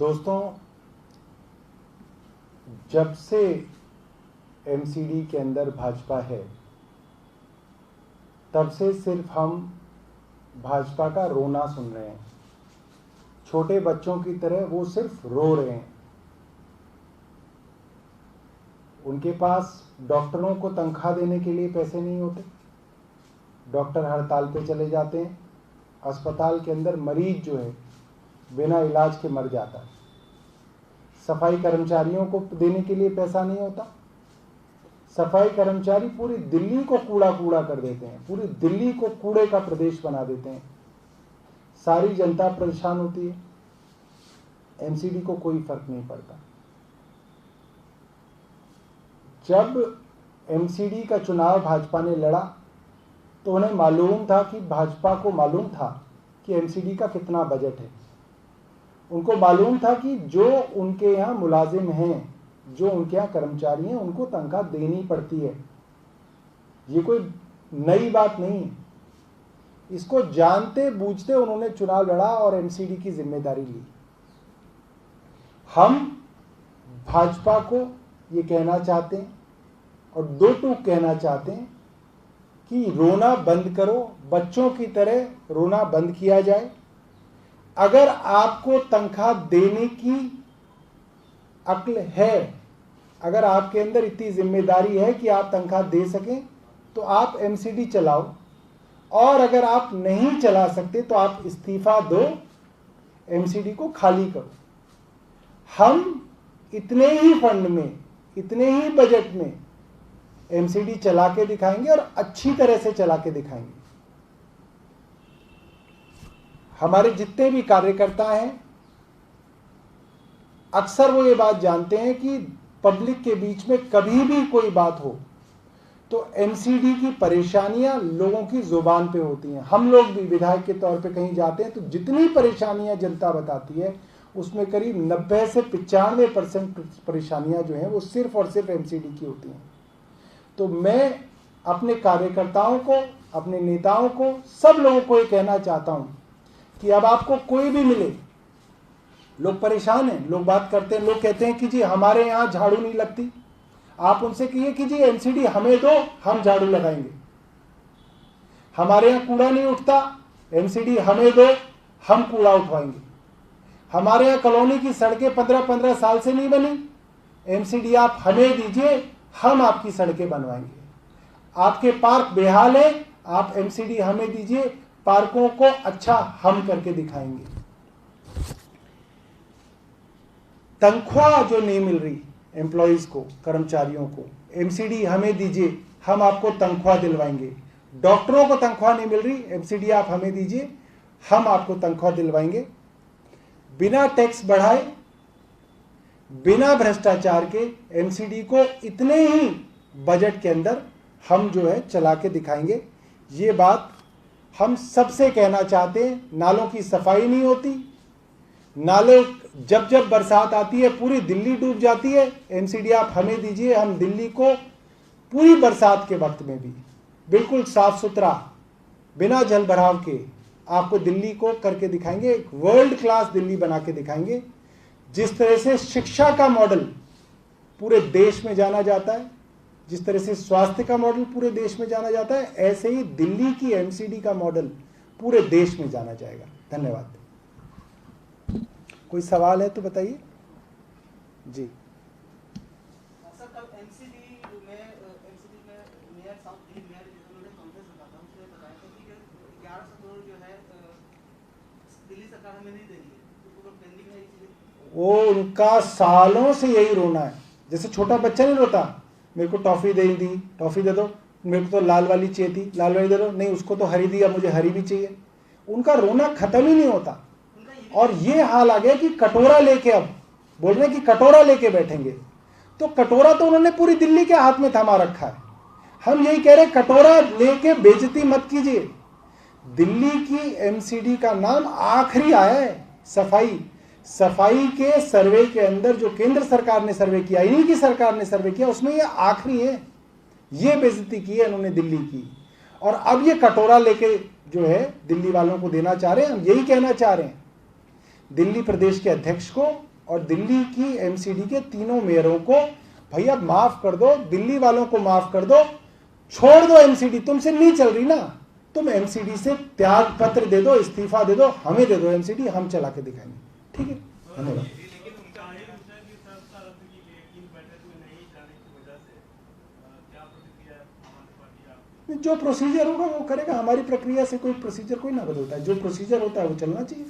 दोस्तों, जब से एमसीडी के अंदर भाजपा है तब से सिर्फ हम भाजपा का रोना सुन रहे हैं। छोटे बच्चों की तरह वो सिर्फ रो रहे हैं। उनके पास डॉक्टरों को तनख्वाह देने के लिए पैसे नहीं होते, डॉक्टर हड़ताल पे चले जाते हैं। अस्पताल के अंदर मरीज जो है बिना इलाज के मर जाता है। सफाई कर्मचारियों को देने के लिए पैसा नहीं होता। सफाई कर्मचारी पूरी दिल्ली को कूड़ा कूड़ा कर देते हैं, पूरी दिल्ली को कूड़े का प्रदेश बना देते हैं। सारी जनता परेशान होती है, एमसीडी को कोई फर्क नहीं पड़ता। जब एमसीडी का चुनाव भाजपा ने लड़ा तो उन्हें मालूम था कि भाजपा को मालूम था कि एमसीडी का कितना बजट है। उनको मालूम था कि जो उनके यहाँ मुलाजिम हैं, जो उनके यहाँ कर्मचारी हैं, उनको तनख्वाह देनी पड़ती है। ये कोई नई बात नहीं है। इसको जानते बूझते उन्होंने चुनाव लड़ा और एमसीडी की जिम्मेदारी ली। हम भाजपा को ये कहना चाहते हैं और दो टूक कहना चाहते हैं कि रोना बंद करो, बच्चों की तरह रोना बंद किया जाए। अगर आपको तनख्वाह देने की अक्ल है, अगर आपके अंदर इतनी जिम्मेदारी है कि आप तनख्वाह दे सकें, तो आप एमसीडी चलाओ, और अगर आप नहीं चला सकते तो आप इस्तीफा दो, एमसीडी को खाली करो। हम इतने ही फंड में, इतने ही बजट में एमसीडी चला के दिखाएंगे और अच्छी तरह से चला के दिखाएंगे। हमारे जितने भी कार्यकर्ता हैं, अक्सर वो ये बात जानते हैं कि पब्लिक के बीच में कभी भी कोई बात हो तो एमसीडी की परेशानियां लोगों की जुबान पे होती हैं। हम लोग भी विधायक के तौर पे कहीं जाते हैं तो जितनी परेशानियां जनता बताती है उसमें करीब 90 से 95% परेशानियां जो हैं वो सिर्फ और सिर्फ एमसीडी की होती हैं। तो मैं अपने कार्यकर्ताओं को, अपने नेताओं को, सब लोगों को ये कहना चाहता हूं कि अब आपको कोई भी मिले, लोग परेशान हैं, लोग बात करते हैं, लोग कहते हैं कि जी हमारे यहाँ झाड़ू नहीं लगती, आप उनसे कहिए कि जी एमसीडी हमें दो, हम झाड़ू लगाएंगे। हमारे यहाँ कूड़ा नहीं उठता, एमसीडी हमें दो, हम कूड़ा उठवाएंगे। हमारे यहाँ कॉलोनी की सड़कें 15-15 साल से नहीं बनी, एमसीडी आप हमें दीजिए, हम आपकी सड़कें बनवाएंगे। आपके पार्क बेहाल है, आप एमसीडी हमें दीजिए, पार्कों को अच्छा हम करके दिखाएंगे। तनख्वाह जो नहीं मिल रही एम्प्लॉइज को, कर्मचारियों को, एमसीडी हमें दीजिए, हम आपको तनख्वाह दिलवाएंगे। डॉक्टरों को तनख्वाह नहीं मिल रही, एमसीडी आप हमें दीजिए, हम आपको तनख्वाह दिलवाएंगे। बिना टैक्स बढ़ाए, बिना भ्रष्टाचार के एमसीडी को इतने ही बजट के अंदर हम जो है चला के दिखाएंगे। ये बात हम सबसे कहना चाहते हैं। नालों की सफाई नहीं होती, नाले जब जब बरसात आती है पूरी दिल्ली डूब जाती है, एमसीडी आप हमें दीजिए, हम दिल्ली को पूरी बरसात के वक्त में भी बिल्कुल साफ सुथरा, बिना जल भराव के आपको दिल्ली को करके दिखाएंगे। एक वर्ल्ड क्लास दिल्ली बना के दिखाएंगे। जिस तरह से शिक्षा का मॉडल पूरे देश में जाना जाता है, जिस तरह से स्वास्थ्य का मॉडल पूरे देश में जाना जाता है, ऐसे ही दिल्ली की एमसीडी का मॉडल पूरे देश में जाना जाएगा। धन्यवाद। कोई सवाल है तो बताइए जी। सर, कल एमसीडी में मेयर साउथ दिल्ली मेयर जिन्होंने कांग्रेस में था, उसने बताया था कि 1100 करोड़ जो है दिल्ली सरकार हमें नहीं देगी, तो पेंडिंग है इसलिए। वो उनका सालों से यही रोना है। जैसे छोटा बच्चा नहीं रोता, मेरे को टॉफी दे दी, टॉफी दे दो, मेरे को तो लाल वाली चाहिए थी, लाल वाली दे दो, नहीं उसको तो हरी दी, अब मुझे हरी भी चाहिए। उनका रोना खत्म ही नहीं होता। और ये हाल आ गया कि कटोरा लेके, अब बोल रहे हैं कि कटोरा लेके बैठेंगे, तो कटोरा तो उन्होंने पूरी दिल्ली के हाथ में थमा रखा है। हम यही कह रहे हैं, कटोरा लेके बेइज्जती मत कीजिए। दिल्ली की एमसीडी का नाम आखिरी आया है। सफाई के सर्वे के अंदर जो केंद्र सरकार ने सर्वे किया, इन्हीं की सरकार ने सर्वे किया, उसमें ये आखिरी है। ये बेइज्जती की है इन्होंने दिल्ली की, और अब ये कटोरा लेके जो है दिल्ली वालों को देना चाह रहे हैं। हम यही कहना चाह रहे हैं दिल्ली प्रदेश के अध्यक्ष को और दिल्ली की एमसीडी के तीनों मेयरों को भैया माफ कर दो, दिल्ली वालों को माफ कर दो, छोड़ दो एमसीडी, तुमसे नहीं चल रही ना, तुम एमसीडी से त्याग पत्र दे दो, इस्तीफा दे दो, हमें दे दो एमसीडी, हम चला के दिखाएंगे। ठीक है, धन्यवाद। जो प्रोसीजर होगा वो करेगा, हमारी प्रक्रिया से कोई प्रोसीजर कोई ना बदलता है, जो प्रोसीजर होता है वो चलना चाहिए।